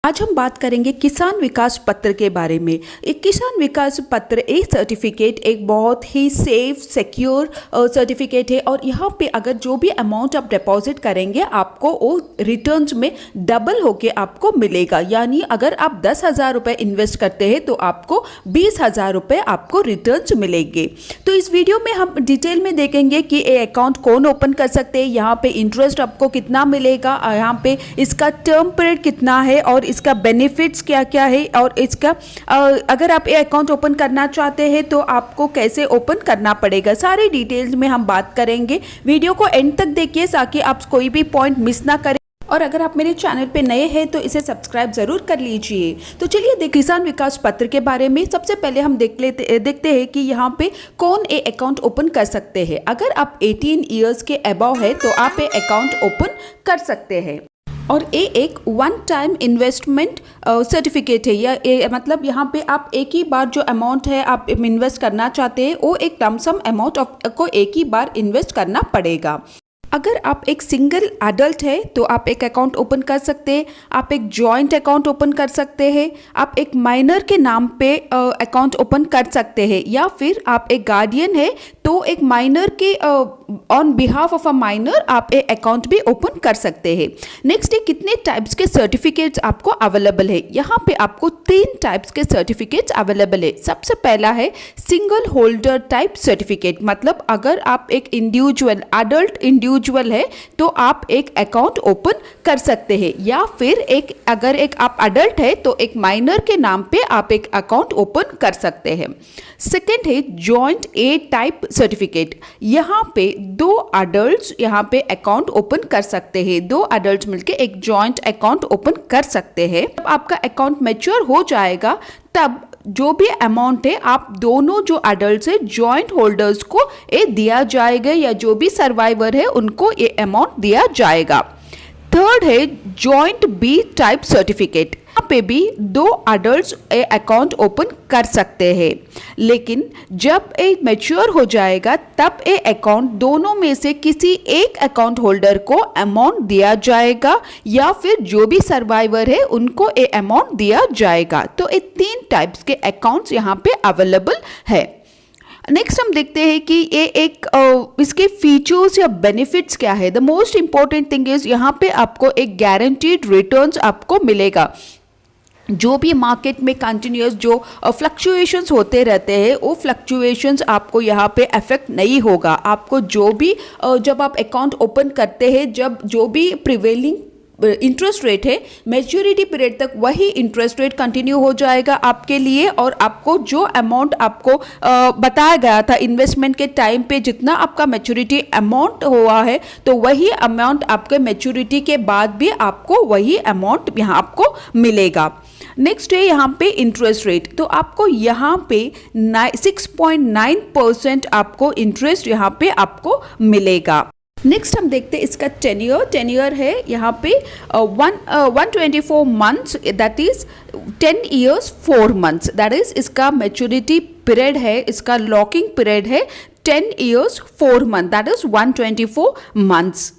आज हम बात करेंगे किसान विकास पत्र के बारे में। एक किसान विकास पत्र एक सर्टिफिकेट एक बहुत ही सेफ सिक्योर सर्टिफिकेट है और यहाँ पे अगर जो भी अमाउंट आप डिपॉजिट करेंगे आपको वो रिटर्न्स में डबल होके आपको मिलेगा। यानी अगर आप 10,000 रुपये इन्वेस्ट करते हैं तो आपको 20,000 रुपये आपको रिटर्न्स मिलेंगे। तो इस वीडियो में हम डिटेल में देखेंगे कि ये अकाउंट कौन ओपन कर सकते हैं, यहाँ पे इंटरेस्ट आपको कितना मिलेगा, यहाँ पे इसका टर्म पीरियड कितना है और इसका बेनिफिट्स क्या क्या है और इसका अगर आप ये अकाउंट ओपन करना चाहते हैं तो आपको कैसे ओपन करना पड़ेगा, सारे डिटेल्स में हम बात करेंगे। वीडियो को एंड तक देखिए ताकि आप कोई भी पॉइंट मिस ना करें। और अगर आप मेरे चैनल पे नए हैं तो इसे सब्सक्राइब जरूर कर लीजिए। तो चलिए किसान विकास पत्र के बारे में सबसे पहले हम देखते हैं कि यहाँ पे कौन ये अकाउंट ओपन कर सकते हैं। अगर आप 18 ईयर्स के अबव है तो आप ये अकाउंट ओपन कर सकते हैं। और ये एक वन टाइम इन्वेस्टमेंट सर्टिफिकेट है, या मतलब यहाँ पे आप एक ही बार जो अमाउंट है आप इन्वेस्ट करना चाहते हैं वो एक लमसम अमाउंट को एक ही बार इन्वेस्ट करना पड़ेगा। अगर आप एक सिंगल एडल्ट है तो आप एक अकाउंट ओपन कर सकते हैं, आप एक जॉइंट अकाउंट ओपन कर सकते हैं, आप एक माइनर के नाम पे अकाउंट ओपन कर सकते हैं, या फिर आप एक गार्डियन है तो एक माइनर के on behalf of a minor आप एक अकाउंट भी ओपन कर सकते हैं। नेक्स्ट है कितने टाइप्स के सर्टिफिकेट्स आपको अवेलेबल है। यहाँ पे आपको 3 टाइप्स के सर्टिफिकेट्स अवेलेबल है। सबसे पहला है सिंगल होल्डर टाइप सर्टिफिकेट, मतलब अगर आप एक इंडिविजुअल एडल्ट इंडिविजुअल है तो आप एक अकाउंट ओपन कर सकते हैं, या फिर अगर आप एडल्ट है तो एक माइनर के नाम पे आप एक अकाउंट ओपन कर सकते हैं। सेकेंड है जॉइंट ए टाइप सर्टिफिकेट, यहाँ पे 2 एडल्ट्स यहाँ पे अकाउंट ओपन कर सकते हैं, 2 एडल्ट्स मिलके एक जॉइंट अकाउंट ओपन कर सकते हैं। जब आपका अकाउंट मैच्योर हो जाएगा तब जो भी अमाउंट है आप दोनों जो एडल्ट्स है जॉइंट होल्डर्स को ये दिया जाएगा, या जो भी सर्वाइवर है उनको ये अमाउंट दिया जाएगा। थर्ड है जॉइंट बी टाइप सर्टिफिकेट, यहाँ पे भी 2 एडल्ट्स अकाउंट ओपन कर सकते हैं, लेकिन जब एक मैच्योर हो जाएगा तब ये अकाउंट दोनों में से किसी एक अकाउंट होल्डर को अमाउंट दिया जाएगा, या फिर जो भी सर्वाइवर है उनको ये अमाउंट दिया जाएगा। तो ये 3 टाइप्स के अकाउंट्स यहाँ पे अवेलेबल है। नेक्स्ट हम देखते हैं कि ये इसके फीचर्स या बेनिफिट्स क्या है। The most important thing is यहाँ पे आपको एक गारंटीड रिटर्न्स आपको मिलेगा। जो भी मार्केट में कंटिन्यूस जो फ्लक्चुएशंस होते रहते हैं वो फ्लक्चुएशंस आपको यहाँ पे अफेक्ट नहीं होगा। आपको जो भी जब आप अकाउंट ओपन करते हैं जब जो भी प्रिवेलिंग इंटरेस्ट रेट है मैच्योरिटी पीरियड तक वही इंटरेस्ट रेट कंटिन्यू हो जाएगा आपके लिए, और आपको जो अमाउंट आपको बताया गया था इन्वेस्टमेंट के टाइम पे जितना आपका मैच्योरिटी अमाउंट हुआ है तो वही अमाउंट आपके मैच्योरिटी के बाद भी आपको वही अमाउंट यहाँ आपको मिलेगा। नेक्स्ट है यहाँ पे इंटरेस्ट रेट, तो आपको यहाँ पे 6.9% आपको इंटरेस्ट यहाँ पे आपको मिलेगा। नेक्स्ट हम देखते हैं इसका टेन्योर है यहाँ पे 124 months, that is 10 years 4 months, that is इसका मैच्योरिटी पीरियड है, इसका लॉकिंग पीरियड है 10 years 4 months, that is 124 months।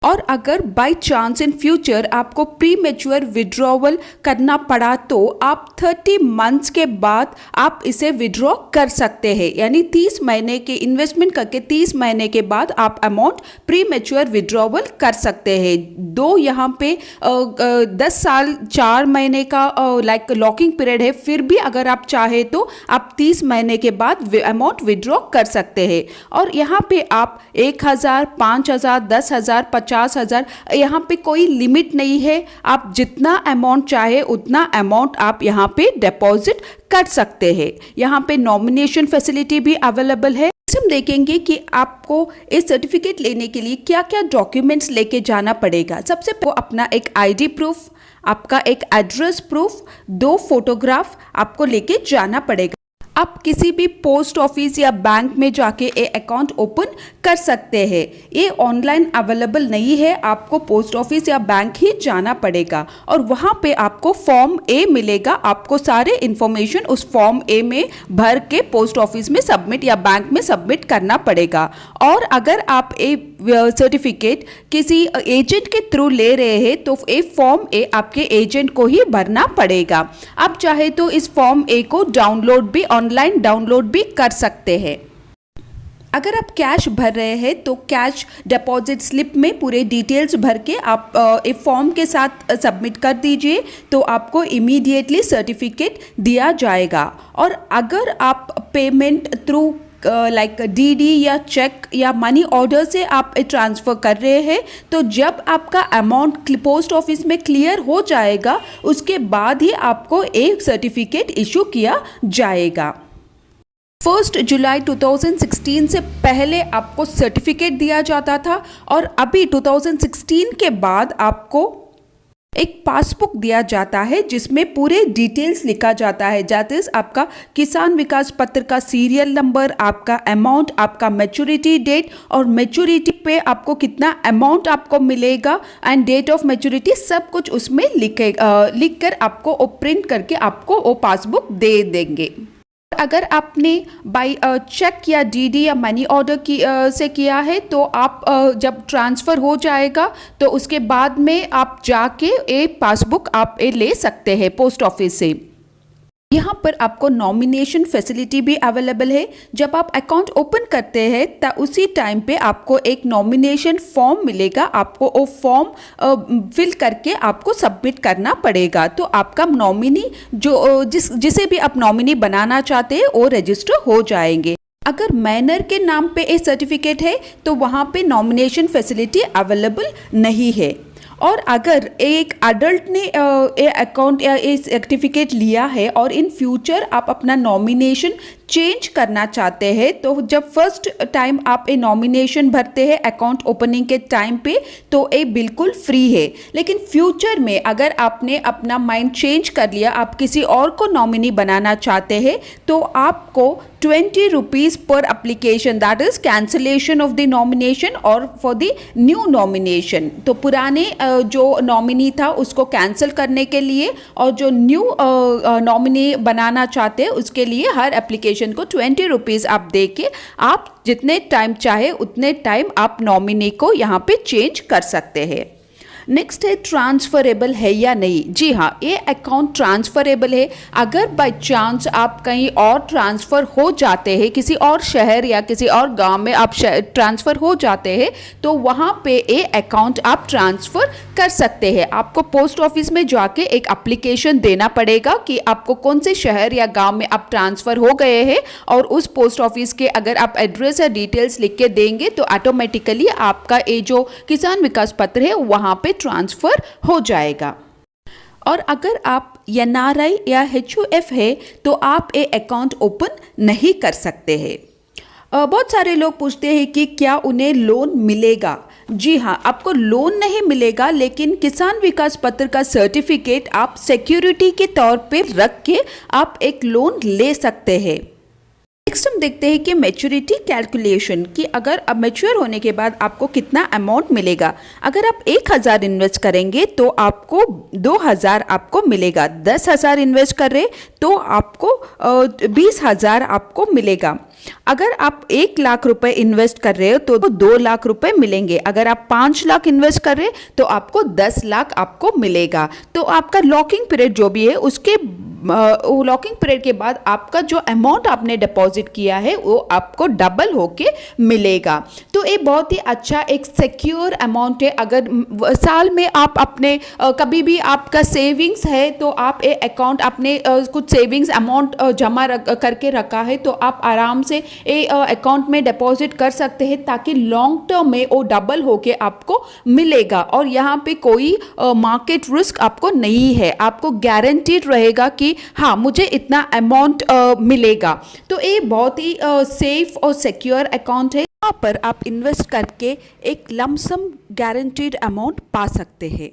और अगर बाय चांस इन फ्यूचर आपको प्री मैच्योर विड्रॉवल करना पड़ा तो आप 30 मंथ्स के बाद आप इसे विड्रॉ कर सकते हैं, यानी 30 महीने के इन्वेस्टमेंट करके 30 महीने के बाद आप अमाउंट प्री मैच्योर विड्रॉवल कर सकते हैं। दो यहाँ पे 10 साल 4 महीने का लाइक लॉकिंग पीरियड है, फिर भी अगर आप चाहे तो आप 30 महीने के बाद अमाउंट विड्रॉ कर सकते हैं। और यहाँ पे आप 1,000, 5,000, 10,000, 50,000 यहाँ पे कोई लिमिट नहीं है, आप जितना अमाउंट चाहे उतना अमाउंट आप यहाँ पे डिपॉजिट कर सकते हैं। यहाँ पे नॉमिनेशन फैसिलिटी भी अवेलेबल है। हम देखेंगे कि आपको इस सर्टिफिकेट लेने के लिए क्या क्या डॉक्यूमेंट्स लेके जाना पड़ेगा। सबसे पहले अपना एक आईडी प्रूफ, आपका एक एड्रेस प्रूफ, 2 फोटोग्राफ आपको लेके जाना पड़ेगा। आप किसी भी पोस्ट ऑफिस या बैंक में जाके ये अकाउंट ओपन कर सकते हैं, ये ऑनलाइन अवेलेबल नहीं है, आपको पोस्ट ऑफिस या बैंक ही जाना पड़ेगा और वहाँ पे आपको फॉर्म ए मिलेगा। आपको सारे इन्फॉर्मेशन उस फॉर्म ए में भर के पोस्ट ऑफिस में सबमिट या बैंक में सबमिट करना पड़ेगा। और अगर आप ये सर्टिफिकेट किसी एजेंट के थ्रू ले रहे हैं तो ये फॉर्म ए आपके एजेंट को ही भरना पड़ेगा। आप चाहे तो इस फॉर्म ए को डाउनलोड भी, ऑनलाइन डाउनलोड भी कर सकते हैं। अगर आप कैश भर रहे हैं तो कैश डिपॉजिट स्लिप में पूरे डिटेल्स भर के आप एक फॉर्म के साथ सबमिट कर दीजिए तो आपको इमीडिएटली सर्टिफिकेट दिया जाएगा। और अगर आप पेमेंट थ्रू लाइक डीडी या चेक या मनी ऑर्डर से आप ट्रांसफ़र कर रहे हैं तो जब आपका अमाउंट पोस्ट ऑफिस में क्लियर हो जाएगा उसके बाद ही आपको एक सर्टिफिकेट इशू किया जाएगा। 1 जुलाई 2016 से पहले आपको सर्टिफिकेट दिया जाता था और अभी 2016 के बाद आपको एक पासबुक दिया जाता है जिसमें पूरे डिटेल्स लिखा जाता है। दैट इज आपका किसान विकास पत्र का सीरियल नंबर, आपका अमाउंट, आपका मैच्योरिटी डेट और मैच्योरिटी पे आपको कितना अमाउंट आपको मिलेगा एंड डेट ऑफ मैच्योरिटी, सब कुछ उसमें लिखकर आपको प्रिंट करके आपको वो पासबुक दे देंगे। अगर आपने बाय चेक या डीडी या मनी ऑर्डर से किया है तो आप जब ट्रांसफ़र हो जाएगा तो उसके बाद में आप जाके एक पासबुक आप ले सकते हैं पोस्ट ऑफिस से। यहाँ पर आपको नॉमिनेशन फैसिलिटी भी अवेलेबल है। जब आप अकाउंट ओपन करते हैं तो उसी टाइम पे आपको एक नॉमिनेशन फॉर्म मिलेगा, आपको वो फॉर्म फिल करके आपको सबमिट करना पड़ेगा। तो आपका नॉमिनी जिसे भी आप नॉमिनी बनाना चाहते हैं वो रजिस्टर हो जाएंगे। अगर माइनर के नाम पे एक सर्टिफिकेट है तो वहाँ पे नॉमिनेशन फैसिलिटी अवेलेबल नहीं है। और अगर एक अडल्ट ने अकाउंट या सर्टिफिकेट लिया है और इन फ्यूचर आप अपना नॉमिनेशन चेंज करना चाहते हैं तो जब फर्स्ट टाइम आप ए नॉमिनेशन भरते हैं अकाउंट ओपनिंग के टाइम पे तो ये बिल्कुल फ्री है। लेकिन फ्यूचर में अगर आपने अपना माइंड चेंज कर लिया, आप किसी और को नॉमिनी बनाना चाहते हैं तो आपको 20 रुपीज़ पर application, that is cancellation of the nomination और फॉर द न्यू नॉमिनेशन। तो पुराने जो नॉमिनी था उसको कैंसिल करने के लिए और जो न्यू नॉमिनी बनाना चाहते हैं उसके लिए हर एप्लीकेशन को 20 रुपीज़ आप दे के आप जितने टाइम चाहे उतने टाइम आप नॉमिनी को यहाँ पे चेंज कर सकते हैं। नेक्स्ट है ट्रांसफरेबल है या नहीं। जी हाँ, ये अकाउंट ट्रांसफरेबल है। अगर बाय चांस आप कहीं और ट्रांसफ़र हो जाते हैं, किसी और शहर या किसी और गांव में आप ट्रांसफ़र हो जाते हैं तो वहाँ पे ये अकाउंट आप ट्रांसफ़र कर सकते हैं। आपको पोस्ट ऑफिस में जाके एक एप्लीकेशन देना पड़ेगा कि आपको कौन से शहर या गाँव में आप ट्रांसफ़र हो गए हैं और उस पोस्ट ऑफिस के अगर आप एड्रेस या डिटेल्स लिख के देंगे तो ऑटोमेटिकली आपका ये जो किसान विकास पत्र है वहाँ पे ट्रांसफर हो जाएगा। और अगर आप एनआरआई या एचयूएफ है तो आप ये अकाउंट ओपन नहीं कर सकते हैं। बहुत सारे लोग पूछते हैं कि क्या उन्हें लोन मिलेगा। जी हाँ, आपको लोन नहीं मिलेगा लेकिन किसान विकास पत्र का सर्टिफिकेट आप सिक्योरिटी के तौर पे रख के आप एक लोन ले सकते हैं। नेक्स्ट हम देखते हैं कि मैच्योरिटी कैलकुलेशन कि अगर अब मैच्योर होने के बाद आपको कितना अमाउंट मिलेगा। अगर आप 1000 इन्वेस्ट करेंगे तो आपको 2000 आपको मिलेगा। 10,000 इन्वेस्ट कर रहे तो आपको 20,000 आपको मिलेगा। अगर आप 1 लाख रुपए इन्वेस्ट कर रहे हो तो 2 लाख रुपए मिलेंगे। अगर आप 5 लाख इन्वेस्ट कर रहे तो आपको 10 लाख आपको मिलेगा। तो आपका लॉकिंग पीरियड जो भी है उसके लॉकिंग पीरियड के बाद आपका जो अमाउंट आपने डिपॉजिट किया है वो आपको डबल होके मिलेगा। तो ये बहुत ही अच्छा एक सिक्योर अमाउंट है। अगर साल में आप अपने कभी भी आपका सेविंग्स है तो आप ये अकाउंट अपने कुछ सेविंग्स अमाउंट जमा करके रखा है तो आप आराम से ये अकाउंट में डिपॉजिट कर सकते हैं ताकि लॉन्ग टर्म में वो डबल होके आपको मिलेगा। और यहाँ पे कोई मार्केट रिस्क आपको नहीं है, आपको गारंटीड रहेगा कि हाँ मुझे इतना अमाउंट मिलेगा। तो ये बहुत ही सेफ और सिक्योर अकाउंट है। यहाँ पर आप इन्वेस्ट करके एक लमसम गारंटीड अमाउंट पा सकते हैं।